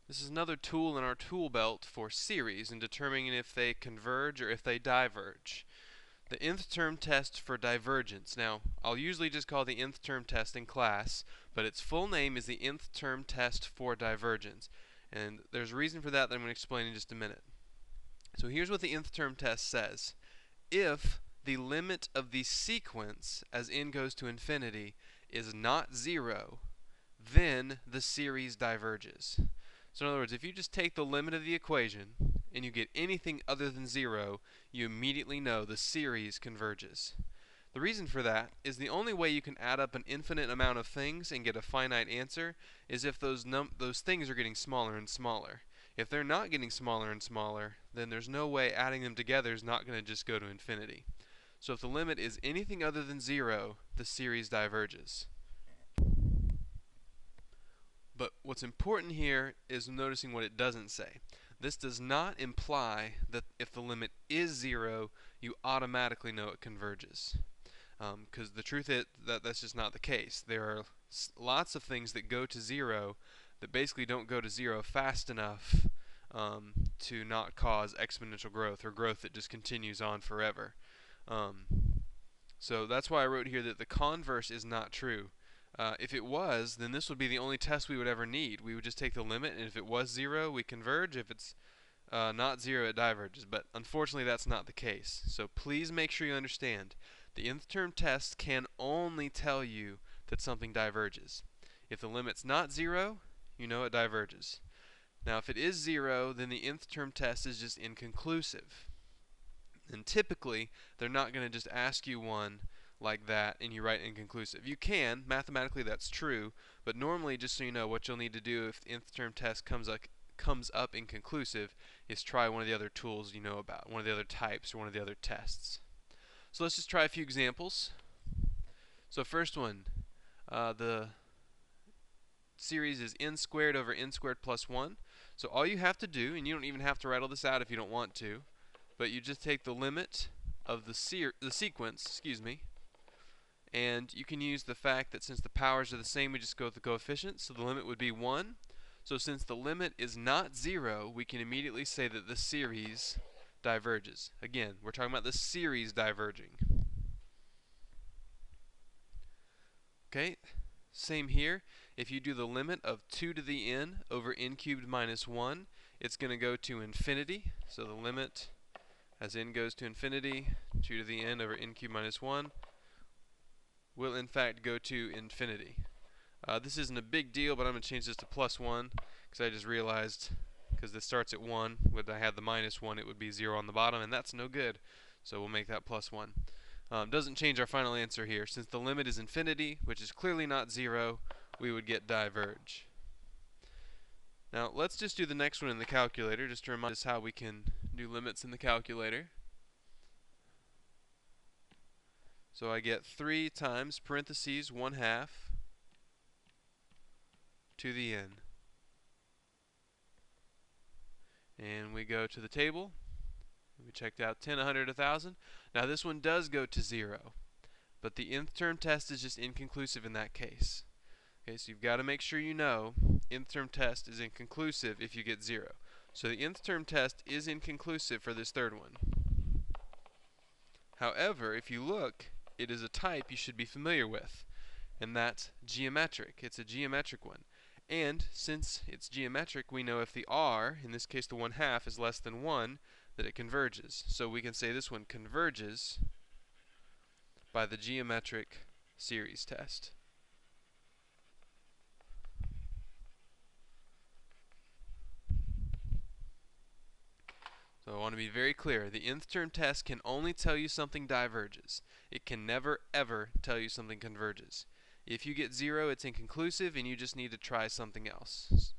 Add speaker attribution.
Speaker 1: This is another tool in our tool belt for series and determining if they converge or if they diverge. The nth term test for divergence. Now, I'll usually just call the nth term test in class, but its full name is the nth term test for divergence. And there's a reason for that I'm going to explain in just a minute. So here's what the nth term test says. If the limit of the sequence as n goes to infinity is not 0, then the series diverges. So in other words, if you just take the limit of the equation and you get anything other than 0, you immediately know the series converges. The reason for that is the only way you can add up an infinite amount of things and get a finite answer is if those things are getting smaller and smaller. If they're not getting smaller and smaller, then there's no way adding them together is not going to just go to infinity. So if the limit is anything other than 0, the series diverges. But what's important here is noticing what it doesn't say. This does not imply that if the limit is 0, you automatically know it converges. Because the truth is that that's just not the case. There are lots of things that go to 0 that basically don't go to 0 fast enough to not cause exponential growth or growth that just continues on forever. Um, so that's why I wrote here that the converse is not true. If it was, then this would be the only test we would ever need. We would just take the limit, and if it was 0, we converge. If it's not 0, it diverges. But unfortunately, that's not the case. So please make sure you understand. The nth term test can only tell you that something diverges. If the limit's not 0, you know it diverges. Now, if it is 0, then the nth term test is just inconclusive. And typically, they're not going to just ask you one like that and you write inconclusive. You can, mathematically that's true, but normally, just so you know, what you'll need to do if the nth term test comes up inconclusive is try one of the other tools you know about, one of the other types or one of the other tests. So let's just try a few examples. So first one, the series is n squared over n squared plus 1. So all you have to do, and you don't even have to write all this out if you don't want to, but you just take the limit of the sequence, and you can use the fact that since the powers are the same, we just go with the coefficients. So the limit would be 1. So since the limit is not 0, we can immediately say that the series diverges. Again, we're talking about the series diverging. Okay, same here. If you do the limit of 2 to the n over n cubed minus 1, it's going to go to infinity. So the limit as n goes to infinity, 2 to the n over n cubed minus 1, will in fact go to infinity. This isn't a big deal, but I'm going to change this to plus 1 because I just realized because this starts at 1, when I had the minus 1, it would be 0 on the bottom, and that's no good. So we'll make that plus 1. Doesn't change our final answer here. Since the limit is infinity, which is clearly not 0, we would get diverge. Now let's just do the next one in the calculator, just to remind us how we can do limits in the calculator. So I get 3 times parentheses 1/2 to the n. And we go to the table. We checked out 10, 100, 1,000. Now this one does go to 0, but the nth term test is just inconclusive in that case. Okay, so you've got to make sure you know nth term test is inconclusive if you get 0. So the nth term test is inconclusive for this third one. However, if you look, it is a type you should be familiar with, and that's geometric. It's a geometric one. And since it's geometric, we know if the r, in this case the 1/2, is less than 1, that it converges. So we can say this one converges by the geometric series test. So I want to be very clear. The nth term test can only tell you something diverges. It can never, ever tell you something converges. If you get 0, it's inconclusive, and you just need to try something else.